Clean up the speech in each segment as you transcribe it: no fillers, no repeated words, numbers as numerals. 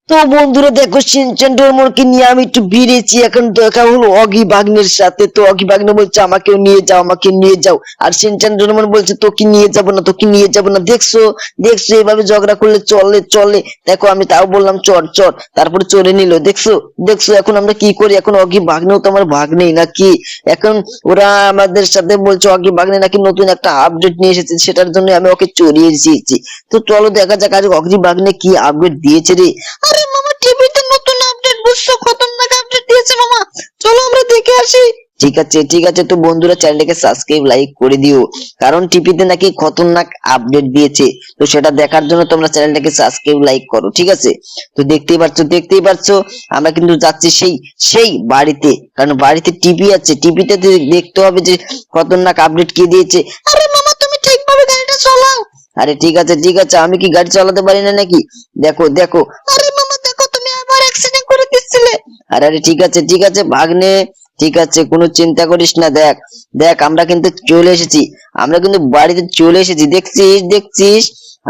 তো বন্ধুরা দেখো সিনচান ডোরেমনকে নিয়ে আমি একটু বেরিয়েছি। এখন দেখা হলো অগি বাগনের সাথে। তো অগি বাগনে বলছে আমাকেও নিয়ে যাও, আমাকে নিয়ে যাও। আর সিনচান ডোরেমন বলছে তোকে নিয়ে যাবো না, তোকে নিয়ে যাবো না। দেখছো দেখছো এভাবে ঝগড়া করলে চলে চলে। দেখো আমি তাও বললাম চর চর, তারপরে চড়ে নিল। দেখছো দেখছো এখন আমরা কি করি? এখন অগি বাগনেও তো আমার ভাগ্নেই নাকি। এখন ওরা আমাদের সাথে বলছে অগি বাগনে নাকি নতুন একটা আপডেট নিয়ে এসেছে, সেটার জন্য আমি ওকে চড়িয়ে দিয়েছি। তো চলো দেখা যাক আজ অগি বাগনে কি আপডেট দিয়েছে রে। আরে মামা টিভিতে নতুন আপডেট বুঝছো, খতরনাক আপডেট দিয়েছে মামা, চলো আমরা দেখে আসি। ঠিক আছে ঠিক আছে, তো বন্ধুরা চ্যানেলটাকে সাবস্ক্রাইব লাইক করে দিও, কারণ টিভিতে নাকি খতরনাক আপডেট দিয়েছে। তো সেটা দেখার জন্য তোমরা চ্যানেলটাকে সাবস্ক্রাইব লাইক করো, ঠিক আছে? তো দেখতেই পাচ্ছ আমরা কিন্তু যাচ্ছি সেই সেই বাড়িতে, কারণ বাড়িতে টিভি আছে, টিভিতে দেখতে হবে যে খতরনাক আপডেট কি দিয়েছে। আরে মামা তুমি ঠিকভাবে গাড়িটা চালাও। আরে ঠিক আছে ঠিক আছে, আমি কি গাড়ি চালাতে পারি না নাকি? দেখো দেখো। আরে মামা দেখো তুমি আবার অ্যাক্সিডেন্ট করে দিছিলে। আরে আরে ঠিক আছে ভাগ্নে, ঠিক আছে কোনো চিন্তা করিস না। দেখ দেখ আমরা কিন্তু চলে এসেছি, আমরা কিন্তু বাড়িতে চলে এসেছি। দেখছিস দেখছিস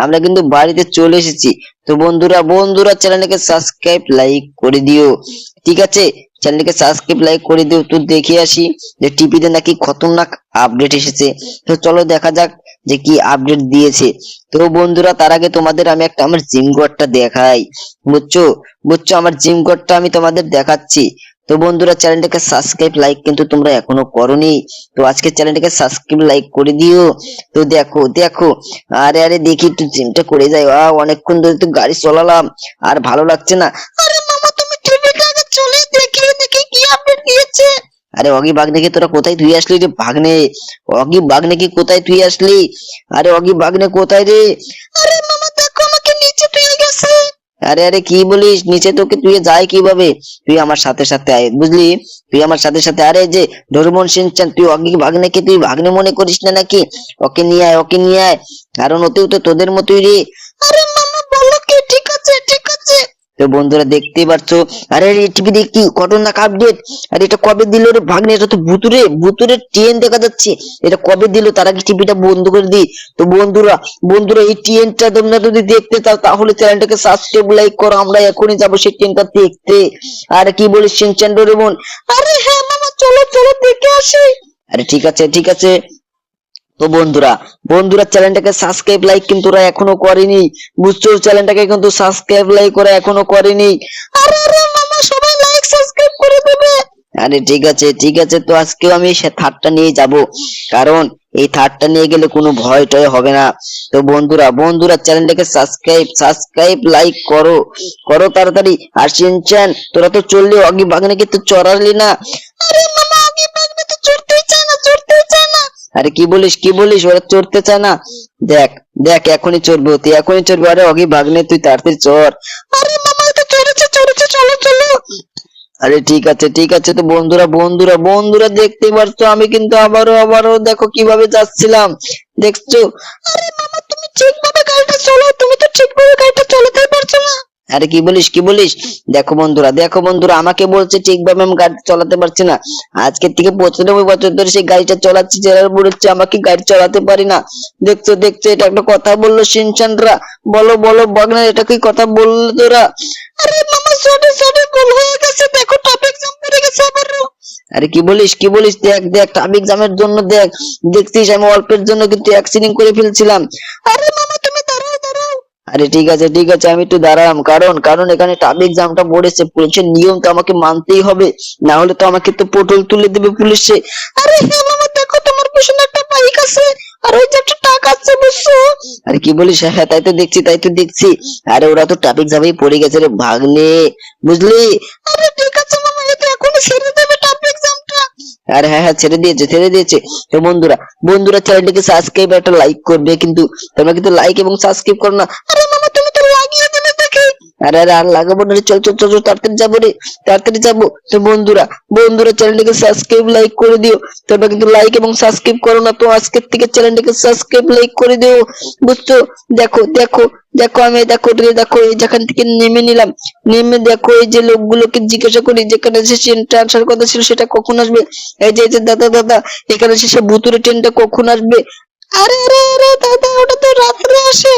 আমরা কিন্তু বাড়িতে চলে এসেছি। তো বন্ধুরা বন্ধুরা চ্যানেলটাকে সাবস্ক্রাইব লাইক করে দিও, ঠিক আছে? চ্যানেলটাকে সাবস্ক্রাইব লাইক করে দিও। তো দেখে আসি যে টিভিতে নাকি খতরনাক আপডেট এসেছে। তো চলো দেখা যাক যে কি আপডেট দিয়েছে। তো বন্ধুরা তার আগে তোমাদের আমি একটা আমার জিম ঘরটা দেখাই, বুঝছো বুঝছো আমার জিম ঘরটা আমি তোমাদের দেখাচ্ছি। তো বন্ধুরা চ্যানেলটাকে সাবস্ক্রাইব লাইক কিন্তু তোমরা এখনো করোনি, তো আজকে চ্যানেলটাকে সাবস্ক্রাইব লাইক করে দিও। তো দেখো দেখো, আরে আরে দেখি একটু জিমটা করে যাই। অনেকক্ষণ ধরে তো গাড়ি চালালাম, আর ভালো লাগছে না। আরে মামা তুমি টিভিটা আগে চলে দেখি দেখি কি আপডেট দিয়েছে। আরে অগি বাগনে কি তোরা কোথায় তুই আসলি রে ভাগ্নে? অগি বাগনে কি কোথায় তুই আসলি? আরে অগি বাগনে কোথায় রে? আরে মামা দেখো আমাকে নিচে তুই গেছে। আরে আরে কি বলিস? নিচে তোকে তুই যায় কিভাবে? তুই আমার সাথে সাথে আয়, বুঝলি? তুই আমার সাথে সাথে। আরে যে ডোরেমন শিনচান, তুই অগি বাগনেকে তুই ভাগ্নে মনে করিস না নাকি? ওকে নিয়ে আয়, ওকে নিয়ে আয়, কারণ ওতেও তো তোদের মতোই রে। আরে মামা বলো কি? ঠিক আছে ঠিক আছে। তো বন্ধুরা দেখতেই পাচ্ছ, আরে টিভি দেখি খতরনাক আপডেট। আরে এটা কবে দিল রে ভাগ্নে? এটা তো ভুতুরে ভুতুরে ট্রেন দেখা যাচ্ছে। এটা কবে দিল? তার আগে টিভিটা বন্ধ করে দিই। তো বন্ধুরা বন্ধুরা এই ট্রেনটা তোমরা যদি দেখতে চাও তাহলে চ্যানেলটাকে সাবস্ক্রাইব লাইক করো, আমরা এখনই যাবো সেই ট্রেনটা দেখতে। আর কি বলিস শিনচান ডোরেমন? আরে হ্যাঁ মামা চলো চলো দেখে আসি। আরে ঠিক আছে ঠিক আছে। তো বন্ধুরা বন্ধুরা চ্যানেলটাকে সাবস্ক্রাইব লাইক কিন্তু ওরা এখনো করেনি, বুঝছো? চ্যানেলটাকে কিন্তু সাবস্ক্রাইব লাইক ওরা এখনো করেনি। আরে আরে মামা সবাই লাইক সাবস্ক্রাইব করে দেবে। আরে ঠিক আছে, তো আজকেও আমি সে থার্ডটা নিয়ে যাব, কারণ এই থার্ডটা নিয়ে গেলে কোনো ভয় টয় হবে না। তো বন্ধুরা বন্ধুরা চ্যানেলটাকে সাবস্ক্রাইব লাইক করো, করো তাড়াতাড়ি। আর শিনচান তোরা তো চললি, অগি বাগনে কিন্তু চড়ালি না। আরে মামা অগি বাগনে তো চড়তেই চায় না, চড়তেই চায় না। আরে কি বলিস ওরা চড়তে চায় না? দেখ দেখ এখনই চড়বো, তুই এখনই চড়বো। আরে অগি বাগনে তুই তাড়াতাড়ি চড়। আরে মামা এটা চড়েছে চড়েছে, চলো চলো। আরে ঠিক আছে। তো বন্ধুরা বন্ধুরা বন্ধুরা দেখতে পারছো আমি কিন্তু আবারও দেখো কিভাবে যাচ্ছিলাম, দেখছো? আরে মামা তুমি ঠিকভাবে গাড়িটা চালাও, তুমি তো ঠিকভাবে গাড়িটা চালাতেই পারছো না। আরে কি বলিস? দেখো বন্ধুরা আমাকে বলছে ঠিকভাবে আমি গাড়ি চালাতে পারছি না। আজকের থেকে 95 বছর ধরে সেই গাড়িটা চালাচ্ছি, যারা বলেছে আমাকে গাড়ি চালাতে পারি না। দেখছো দেখছো এটা একটা কথা বললো শিনচানরা। বলো বলো বাগনা, এটা কি কথা বললো তোরা? আরে মামা সরি ভুল হয়ে গেছে, দেখো ট্রাফিক জ্যাম পড়ে গেছে আবারও। আরে কি বলিস? দেখ দেখ ট্রাফিক জ্যামের জন্য দেখ, দেখছিস আমি অল্পের জন্য কিন্তু অ্যাক্সিডেন্ট করে ফেলছিলাম। আরে মামা তুমি দাঁড়াও দাঁড়াও। আরে ঠিক আছে আমি একটু দাঁড়ালাম, কারণ কারণ এখানে ট্রাফিক জ্যামটা পড়েছে, পুলিশের নিয়ম তো আমাকে মানতেই হবে, না হলে তো আমাকে তো পটল তুলে দেবে পুলিশে। আরে হ্যাঁ মামা দেখো তোমার পিছনে একটা বাইক আছে, আর ওই যে একটা ট্রাক আছে, বুঝছো? আরে কি বলিস? হ্যাঁ তাই তো দেখছি। আরে ওরা তো ট্রাফিক জ্যামেই পড়ে গেছে রে ভাগ্নে, বুঝলি? আরে ঠিক আছে মামা, এটা এখনই ছেড়ে দেবে ট্রাফিক জ্যামটা। আরে হ্যাঁ ছেড়ে দিয়েছে। তো বন্ধুরা চ্যানেলটিকে সাবস্ক্রাইব একটা লাইক করবে কিন্তু, তোমরা কিন্তু লাইক এবং সাবস্ক্রাইব করো না। আরে মামা তুমি তো লাগিয়ে দিলে দেখি। আরে আরে আর লাগাবো না রে, চল তাড়াতাড়ি যাবো রে, তাড়াতাড়ি যাবো। তো বন্ধুরা চ্যানেলটিকে সাবস্ক্রাইব লাইক করে দিও, তোমরা কিন্তু লাইক এবং সাবস্ক্রাইব করো না। তো আজকের থেকে চ্যানেলটিকে সাবস্ক্রাইব লাইক করে দিও, বুঝছো? দেখো দেখো দেখো আমি দেখো এই যেখান থেকে নেমে নিলাম, নেমে দেখো এই যে লোকগুলোকে জিজ্ঞাসা করি যেখানে যে ট্রেনটা আসার কথা ছিল সেটা কখন আসবে। এই যে দাদা এখানে সে ভুতুরে ট্রেনটা কখন আসবে? আরে দাদা ওটা তো রাত্রে আসে।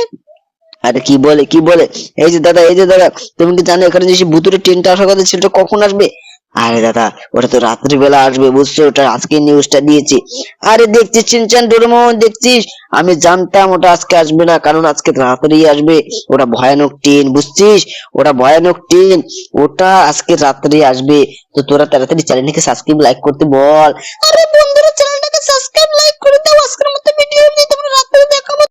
আরে কি বলে, এই যে দাদা, তুমি কি জানো এখানে যে ভুতুরে ট্রেনটা আসার কথা ছিল, কখন আসবে? আরে দাদা, ওটা তো রাত্রিবেলা আসবে বুঝছো, ওটা আজকে নিউজটা দিয়েছি। আরে দেখছিস চিনচান ডোরেমন, দেখছিস? আমি জানতাম ওটা আজকে আসবে না, কারণ আজকে রাত্রি আসবে। ওটা ভয়ানক ট্রেন, বুঝছিস? ওটা ভয়ানক ট্রেন, ওটা আজকে রাত্রি আসবে। তো তোরা তাড়াতাড়ি চ্যানেলটাকে সাবস্ক্রাইব লাইক করতে বল। আরে বন্ধুরা, চ্যানেলটাকে